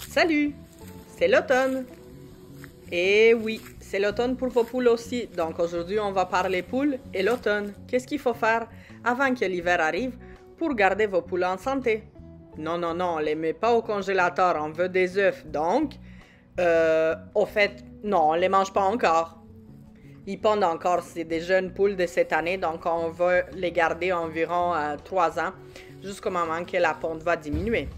Salut, c'est l'automne. Et oui, c'est l'automne pour vos poules aussi. Donc aujourd'hui, on va parler poules et l'automne. Qu'est-ce qu'il faut faire avant que l'hiver arrive pour garder vos poules en santé? Non, non, non, on les met pas au congélateur, on veut des œufs. Donc, au fait, non, on les mange pas encore. Ils pondent encore, c'est des jeunes poules de cette année, donc on va les garder environ 3 ans, jusqu'au moment que la ponte va diminuer.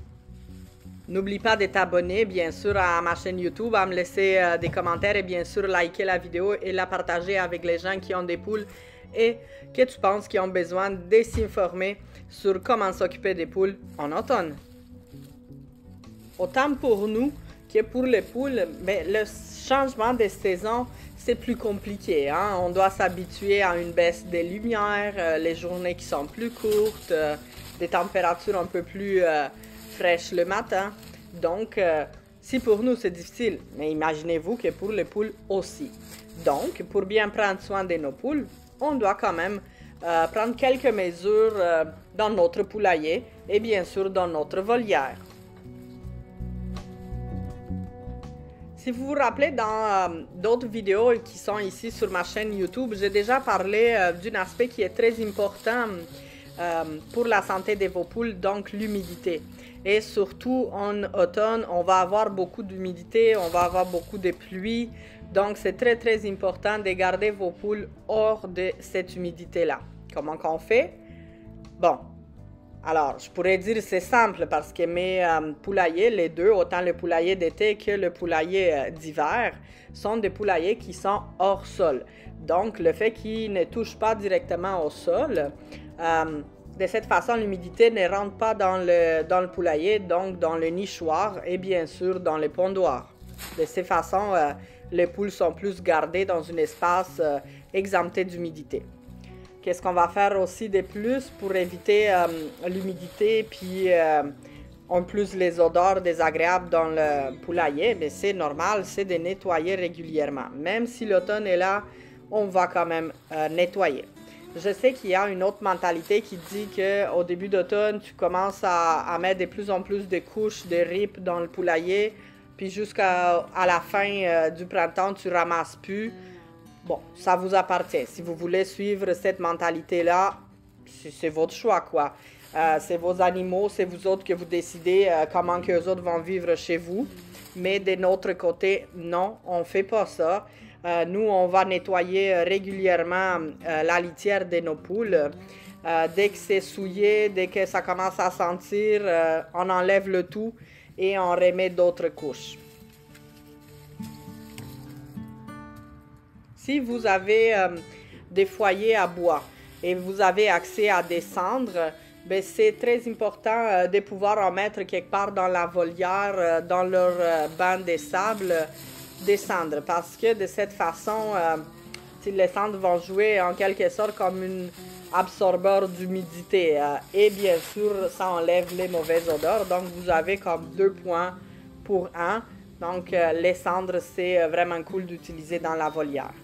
N'oublie pas de t'abonner, bien sûr, à ma chaîne YouTube, à me laisser des commentaires et bien sûr, liker la vidéo et la partager avec les gens qui ont des poules et que tu penses qu'ils ont besoin de s'informer sur comment s'occuper des poules en automne. Autant pour nous que pour les poules, mais le changement de saison, c'est plus compliqué. Hein? On doit s'habituer à une baisse des lumières, les journées qui sont plus courtes, des températures un peu plus fraîches le matin. Donc, si pour nous c'est difficile, mais imaginez-vous que pour les poules aussi. Donc, pour bien prendre soin de nos poules, on doit quand même prendre quelques mesures dans notre poulailler et bien sûr dans notre volière. Si vous vous rappelez, dans d'autres vidéos qui sont ici sur ma chaîne YouTube, j'ai déjà parlé d'un aspect qui est très important pour la santé de vos poules, donc l'humidité. Et surtout en automne, on va avoir beaucoup d'humidité, on va avoir beaucoup de pluie. Donc c'est très très important de garder vos poules hors de cette humidité-là. Comment qu'on fait? Bon. Alors, je pourrais dire c'est simple parce que mes poulaillers, les deux, autant le poulailler d'été que le poulailler d'hiver, sont des poulaillers qui sont hors sol. Donc, le fait qu'ils ne touchent pas directement au sol, de cette façon, l'humidité ne rentre pas dans le poulailler, donc dans le nichoir et bien sûr dans le pondoir. De cette façon, les poules sont plus gardées dans un espace exempté d'humidité. Qu'est-ce qu'on va faire aussi de plus pour éviter l'humidité puis en plus les odeurs désagréables dans le poulailler? Mais c'est normal, c'est de nettoyer régulièrement. Même si l'automne est là, on va quand même nettoyer. Je sais qu'il y a une autre mentalité qui dit qu'au début d'automne, tu commences à mettre de plus en plus de couches de ripes dans le poulailler, puis jusqu'à la fin du printemps, tu ramasses plus. Bon, ça vous appartient. Si vous voulez suivre cette mentalité-là, c'est votre choix, quoi. C'est vos animaux, c'est vous autres que vous décidez comment que les autres vont vivre chez vous. Mais de notre côté, non, on ne fait pas ça. Nous, on va nettoyer régulièrement la litière de nos poules. Dès que c'est souillé, dès que ça commence à sentir, on enlève le tout et on remet d'autres couches. Si vous avez des foyers à bois et vous avez accès à des cendres, c'est très important de pouvoir en mettre quelque part dans la volière, dans leur banc de sable, des cendres. Parce que de cette façon, les cendres vont jouer en quelque sorte comme un absorbeur d'humidité. Et bien sûr, ça enlève les mauvaises odeurs. Donc, vous avez comme 2 points pour 1. Donc, les cendres, c'est vraiment cool d'utiliser dans la volière.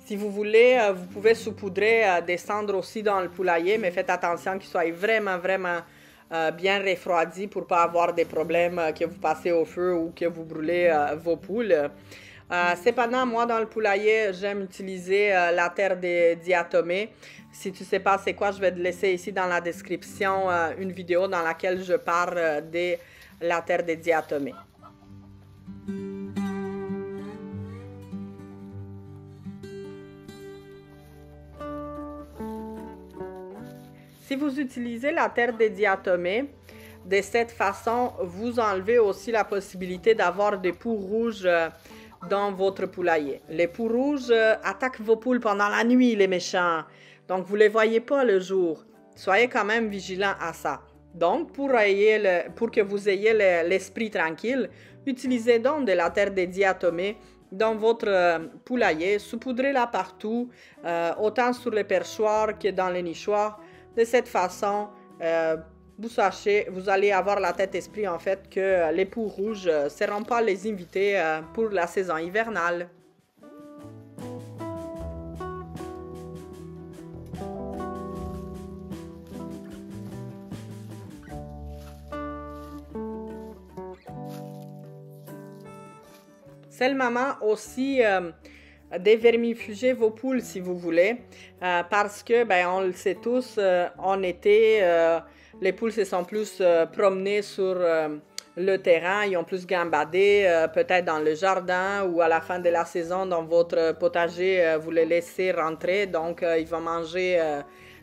Si vous voulez, vous pouvez saupoudrer des cendres aussi dans le poulailler, mais faites attention qu'ils soient vraiment bien refroidis pour ne pas avoir des problèmes que vous passez au feu ou que vous brûlez vos poules. Cependant, moi, dans le poulailler, j'aime utiliser la terre de diatomée. Si tu ne sais pas c'est quoi, je vais te laisser ici dans la description une vidéo dans laquelle je parle de la terre de diatomée. Si vous utilisez la terre de diatomée, de cette façon, vous enlevez aussi la possibilité d'avoir des poux rouges dans votre poulailler. Les poux rouges attaquent vos poules pendant la nuit, les méchants. Donc, vous ne les voyez pas le jour. Soyez quand même vigilants à ça. Donc, pour que vous ayez l'esprit tranquille, utilisez donc de la terre de diatomée dans votre poulailler. Saupoudrez-la partout, autant sur les perchoirs que dans les nichoirs. De cette façon, vous allez avoir la tête esprit en fait que les poux rouges ne seront pas les invités pour la saison hivernale. C'est le moment aussi d'évermifuger vos poules si vous voulez, parce que, ben, on le sait tous, en été, les poules se sont plus promenées sur le terrain, ils ont plus gambadé, peut-être dans le jardin ou à la fin de la saison dans votre potager, vous les laissez rentrer, donc ils vont manger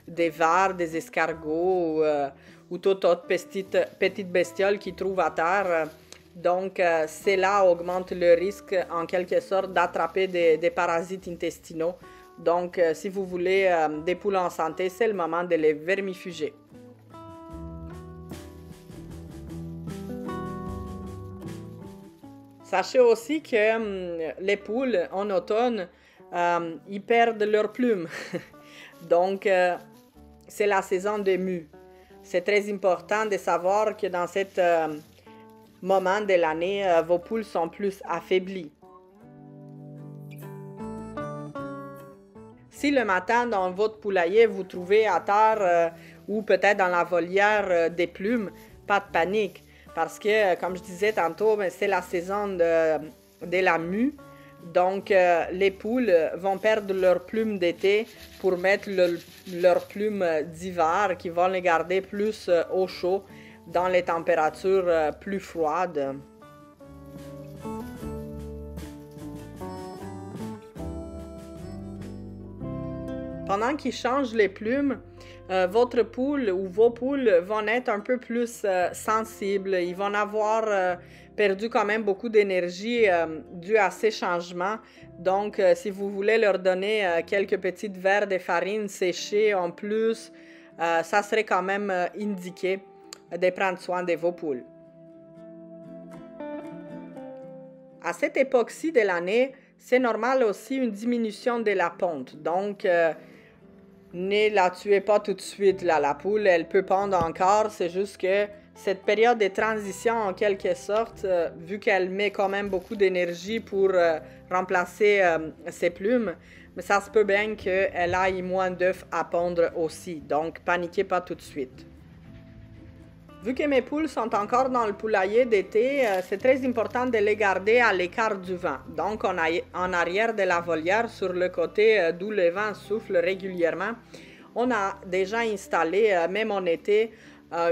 des vers, des escargots ou toute autre petite bestiole qu'ils trouvent à terre. Donc, cela augmente le risque, en quelque sorte, d'attraper des parasites intestinaux. Donc, si vous voulez des poules en santé, c'est le moment de les vermifuger. Sachez aussi que les poules, en automne, ils perdent leurs plumes. Donc, c'est la saison des mues. C'est très important de savoir que dans cette moment de l'année, vos poules sont plus affaiblies. Si le matin, dans votre poulailler, vous trouvez à terre ou peut-être dans la volière des plumes, pas de panique. Parce que, comme je disais tantôt, c'est la saison de la mue. Donc, les poules vont perdre leurs plumes d'été pour mettre leurs plumes d'hiver qui vont les garder plus au chaud dans les températures plus froides. Pendant qu'ils changent les plumes, votre poule ou vos poules vont être un peu plus sensibles. Ils vont avoir perdu quand même beaucoup d'énergie due à ces changements. Donc, si vous voulez leur donner quelques petites verres de farine séchée en plus, ça serait quand même indiqué de prendre soin de vos poules. À cette époque-ci de l'année, c'est normal aussi une diminution de la ponte. Donc, ne la tuez pas tout de suite, là, la poule, elle peut pondre encore, c'est juste que cette période de transition, en quelque sorte, vu qu'elle met quand même beaucoup d'énergie pour remplacer ses plumes, mais ça se peut bien qu'elle aille moins d'œufs à pondre aussi, donc paniquez pas tout de suite. Vu que mes poules sont encore dans le poulailler d'été, c'est très important de les garder à l'écart du vent. Donc, en arrière de la volière, sur le côté d'où le vent souffle régulièrement, on a déjà installé, même en été,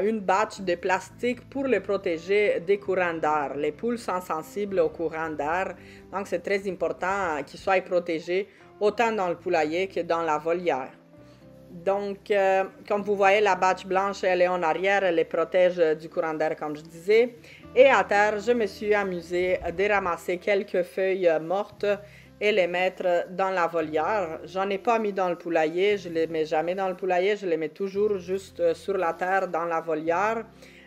une bâche de plastique pour les protéger des courants d'air. Les poules sont sensibles aux courants d'air, donc c'est très important qu'ils soient protégés autant dans le poulailler que dans la volière. Donc, comme vous voyez, la bâche blanche, elle est en arrière, elle les protège du courant d'air, comme je disais. Et à terre, je me suis amusée de ramasser quelques feuilles mortes et les mettre dans la volière. J'en ai pas mis dans le poulailler, je les mets jamais dans le poulailler, je les mets toujours juste sur la terre dans la volière.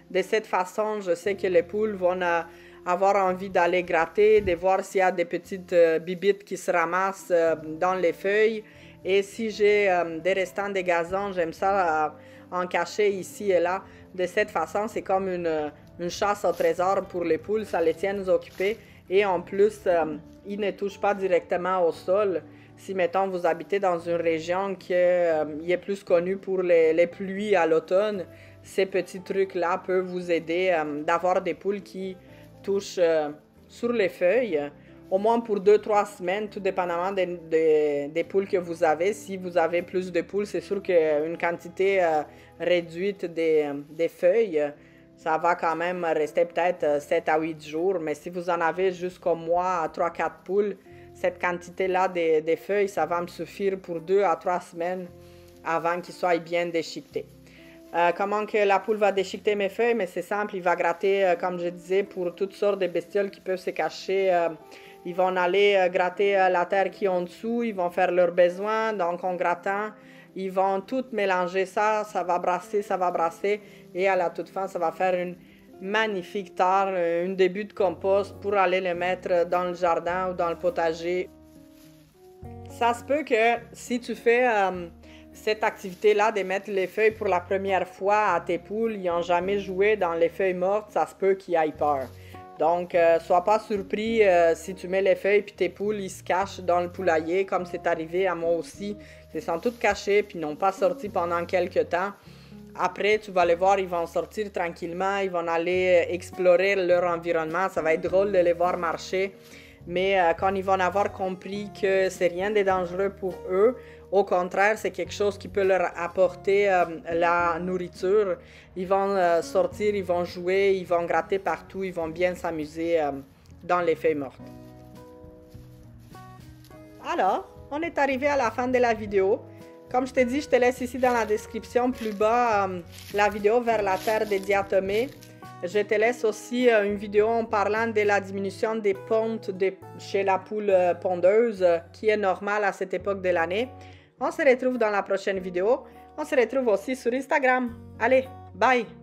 De cette façon, je sais que les poules vont avoir envie d'aller gratter, de voir s'il y a des petites bibites qui se ramassent dans les feuilles. Et si j'ai des restants de gazon, j'aime ça en cacher ici et là. De cette façon, c'est comme une chasse au trésor pour les poules, ça les tient occupées. Et en plus, ils ne touchent pas directement au sol. Si, mettons, vous habitez dans une région qui est plus connue pour les pluies à l'automne, ces petits trucs-là peuvent vous aider d'avoir des poules qui touchent sur les feuilles. Au moins pour 2-3 semaines, tout dépendamment des poules que vous avez. Si vous avez plus de poules, c'est sûr qu'une quantité réduite des feuilles, ça va quand même rester peut-être 7 à 8 jours. Mais si vous en avez jusqu'au mois, 3-4 poules, cette quantité-là des feuilles, ça va me suffire pour 2 à 3 semaines avant qu'ils soient bien déchiquetés. Comment que la poule va déchiqueter mes feuilles? Mais c'est simple, il va gratter, comme je disais, pour toutes sortes de bestioles qui peuvent se cacher. Ils vont aller gratter la terre qui est en dessous, ils vont faire leurs besoins, donc en grattant, ils vont tout mélanger ça, ça va brasser, et à la toute fin, ça va faire une magnifique terre, un début de compost pour aller le mettre dans le jardin ou dans le potager. Ça se peut que si tu fais cette activité-là de mettre les feuilles pour la première fois à tes poules, ils n'ont jamais joué dans les feuilles mortes, ça se peut qu'ils aient peur. Donc, sois pas surpris si tu mets les feuilles puis tes poules, ils se cachent dans le poulailler, comme c'est arrivé à moi aussi. Ils sont toutes cachées puis n'ont pas sorti pendant quelques temps. Après, tu vas les voir, ils vont sortir tranquillement, ils vont aller explorer leur environnement. Ça va être drôle de les voir marcher Mais quand ils vont avoir compris que c'est rien de dangereux pour eux, au contraire, c'est quelque chose qui peut leur apporter la nourriture, ils vont sortir, ils vont jouer, ils vont gratter partout, ils vont bien s'amuser dans les feuilles mortes. Alors, on est arrivé à la fin de la vidéo. Comme je t'ai dit, je te laisse ici dans la description plus bas la vidéo vers la terre des diatomées. Je te laisse aussi une vidéo en parlant de la diminution des pontes chez la poule pondeuse qui est normale à cette époque de l'année. On se retrouve dans la prochaine vidéo. On se retrouve aussi sur Instagram. Allez, bye!